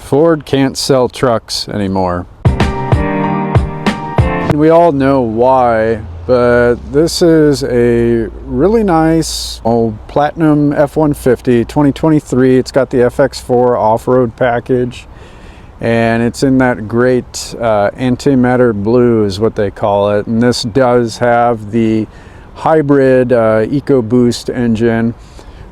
Ford can't sell trucks anymore. We all know why, but this is a really nice old Platinum F-150 2023. It's got the FX4 off-road package, and it's in that great antimatter blue is what they call it. And this does have the hybrid EcoBoost engine.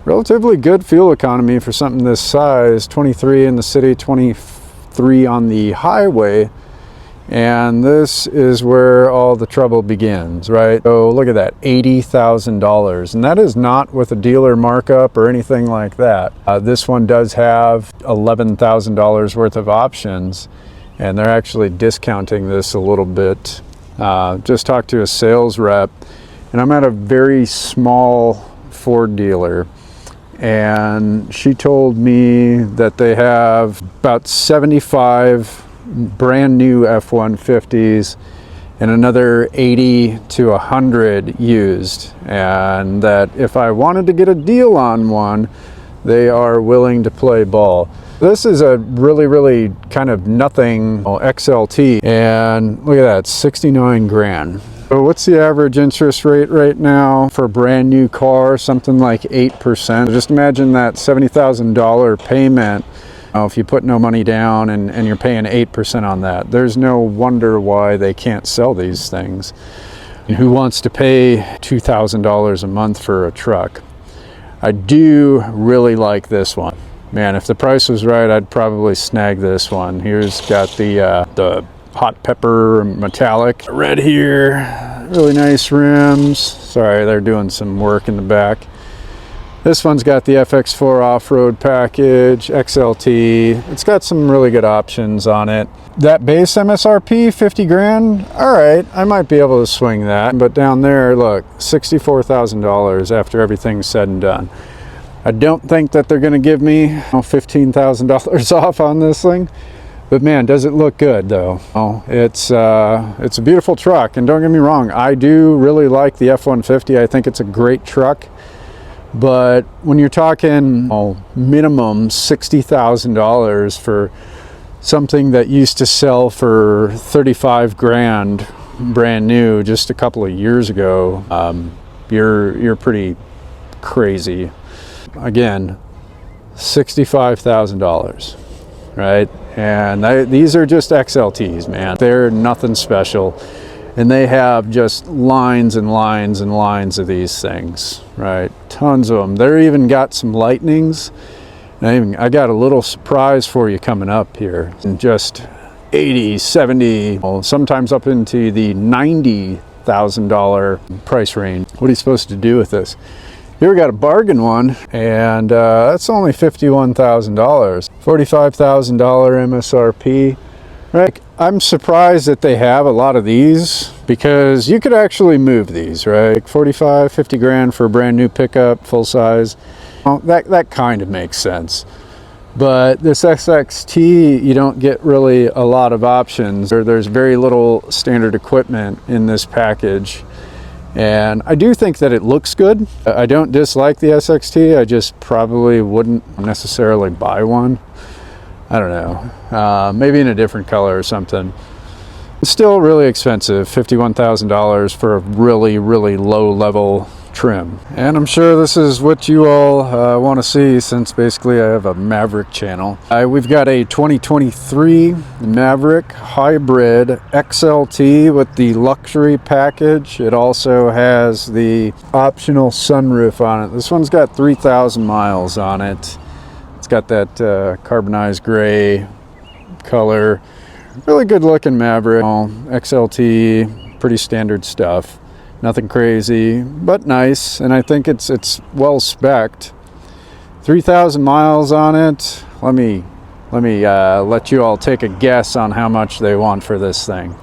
Relatively good fuel economy for something this size. 23 in the city, 23 on the highway. And this is where all the trouble begins, right? So look at that, $80,000. And that is not with a dealer markup or anything like that. This one does have $11,000 worth of options, and they're actually discounting this a little bit. Just talked to a sales rep, and I'm at a very small Ford dealer. And she told me that they have about 75 brand new F-150s and another 80 to 100 used, and that if I wanted to get a deal on one, they are willing to play ball. This is a really kind of nothing XLT, and look at that, 69 grand. So what's the average interest rate right now for a brand new car? Something like 8%. Just imagine that $70,000 payment. If you put no money down and you're paying 8% on that, there's no wonder why they can't sell these things. And who wants to pay $2,000 a month for a truck? I do really like this one. Man, if the price was right, I'd probably snag this one. Here's got the hot pepper metallic red here. Really nice rims. Sorry, they're doing some work in the back. This one's got the FX4 off-road package, XLT. It's got some really good options on it. That base MSRP, 50 grand. All right, I might be able to swing that. But down there, look, $64,000 after everything's said and done. I don't think that they're gonna give me $15,000 off on this thing. But man, does it look good though. Oh, it's a beautiful truck, and don't get me wrong, I do really like the F-150. I think it's a great truck. But when you're talking minimum $60,000 for something that used to sell for 35 grand brand new just a couple of years ago, you're pretty crazy. Again, $65,000, right? And these are just XLTs, man. They're nothing special. And they have just lines and lines and lines of these things, right? Tons of them. They're even got some Lightnings. I got a little surprise for you coming up here. And just 80, 70, sometimes up into the $90,000 price range. What are you supposed to do with this? Here we got a bargain one, and that's only $51,000. $45,000 MSRP. Right. I'm surprised that they have a lot of these, because you could actually move these, right? 45, 50 grand for a brand new pickup, full size. Well, that kind of makes sense. But this SXT, you don't get really a lot of options. There's very little standard equipment in this package. And I do think that it looks good. I don't dislike the SXT. I just probably wouldn't necessarily buy one. I don't know, maybe in a different color or something. It's still really expensive, $51,000 for a really low level trim. And I'm sure this is what you all want to see, since basically I have a Maverick channel. We've got a 2023 Maverick hybrid XLT with the luxury package. It also has the optional sunroof on it. This one's got 3,000 miles on it. It's got that carbonized gray color. Really good looking Maverick. XLT, pretty standard stuff. Nothing crazy, but nice. And I think it's well spec'd. 3,000 miles on it. Let me let you all take a guess on how much they want for this thing.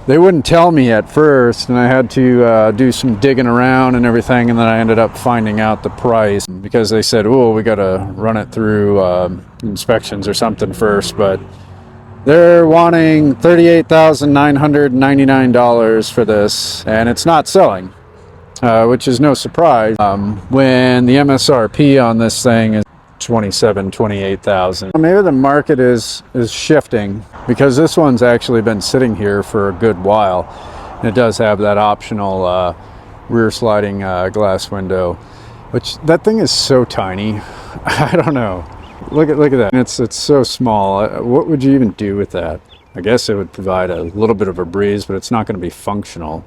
They wouldn't tell me at first, and I had to do some digging around and everything, and then I ended up finding out the price, because they said, oh, we got to run it through inspections or something first. But they're wanting $38,999 for this, and it's not selling, which is no surprise when the MSRP on this thing is 27, 28,000. Maybe the market is shifting because this one's actually been sitting here for a good while. And it does have that optional rear sliding glass window, which that thing is so tiny. I don't know. Look at that. It's so small. What would you even do with that? I guess it would provide a little bit of a breeze, but it's not going to be functional.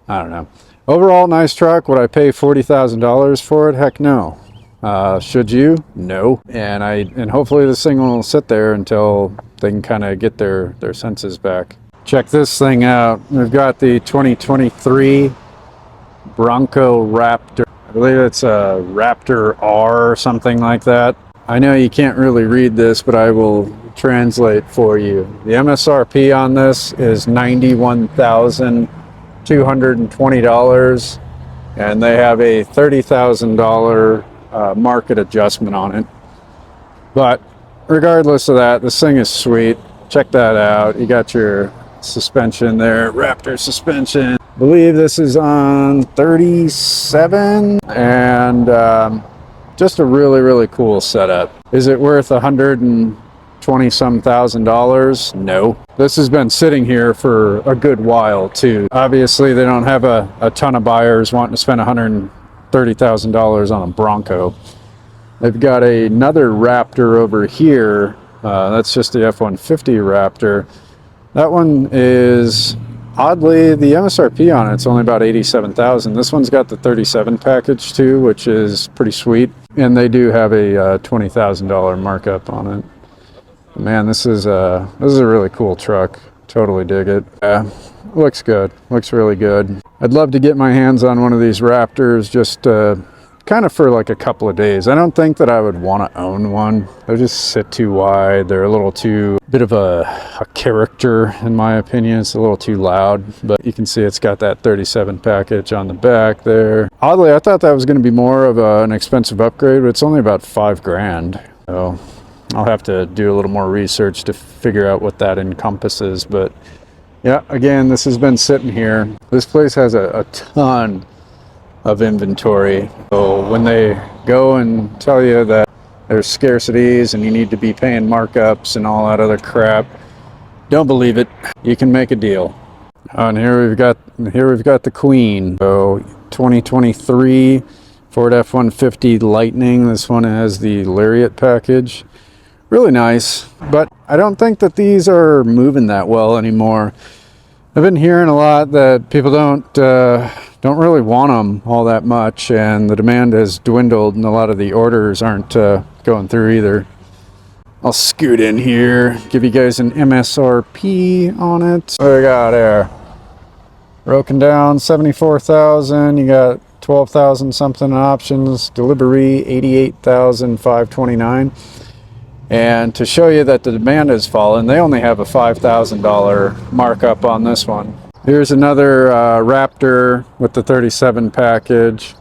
I don't know. Overall, nice truck. Would I pay $40,000 for it? Heck no. Should you? No. And hopefully this thing will sit there until they can kind of get their senses back. Check this thing out. We've got the 2023 Bronco Raptor. I believe it's a Raptor R or something like that. I know you can't really read this, but I will translate for you. The MSRP on this is $91,220, and they have a $30,000 market adjustment on it. But regardless of that, this thing is sweet. Check that out. You got your suspension there, Raptor suspension. I believe this is on 37, and just a really cool setup. Is it worth $120-some thousand? No. This has been sitting here for a good while too. Obviously they don't have a ton of buyers wanting to spend $130,000 on a Bronco. They've got another Raptor over here. That's just the F-150 Raptor. That one is, oddly, the MSRP on it's only about $87,000. This one's got the 37 package too, which is pretty sweet. And they do have a $20,000 markup on it. Man, this is a really cool truck. Totally dig it. Looks good. Looks really good. I'd love to get my hands on one of these Raptors just kind of for like a couple of days. I don't think that I would want to own one. They just sit too wide. They're a little too, bit of a character in my opinion. It's a little too loud, but you can see it's got that 37 package on the back there. Oddly, I thought that was going to be more of an expensive upgrade, but it's only about $5,000. So I'll have to do a little more research to figure out what that encompasses. But yeah, again, this has been sitting here. This place has a ton of inventory. So when they go and tell you that there's scarcities and you need to be paying markups and all that other crap, don't believe it. You can make a deal. And here we've got the Queen. So 2023 Ford F-150 Lightning. This one has the Lariat package. Really nice, but I don't think that these are moving that well anymore. I've been hearing a lot that people don't really want them all that much, and the demand has dwindled, and a lot of the orders aren't going through either. I'll scoot in here, give you guys an MSRP on it. What do we got there? Broken down 74,000. You got 12,000 something in options. Delivery 88,529. And to show you that the demand has fallen, they only have a $5,000 markup on this one. Here's another Raptor with the 37 package.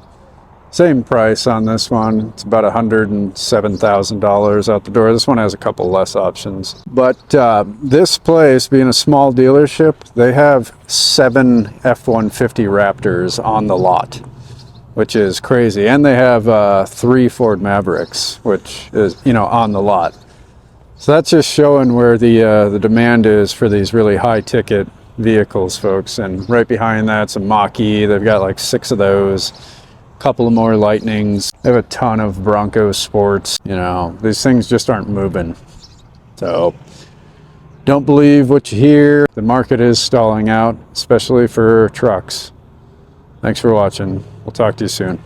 Same price on this one. It's about $107,000 out the door. This one has a couple less options. But this place, being a small dealership, they have 7 F-150 Raptors on the lot, which is crazy. And they have 3 Ford Mavericks, which is, on the lot. So that's just showing where the demand is for these really high ticket vehicles, folks. And right behind that's a Mach-E. They've got like 6 of those, a couple of more Lightnings. They have a ton of Bronco Sports. These things just aren't moving. So don't believe what you hear. The market is stalling out, especially for trucks. Thanks for watching. We'll talk to you soon.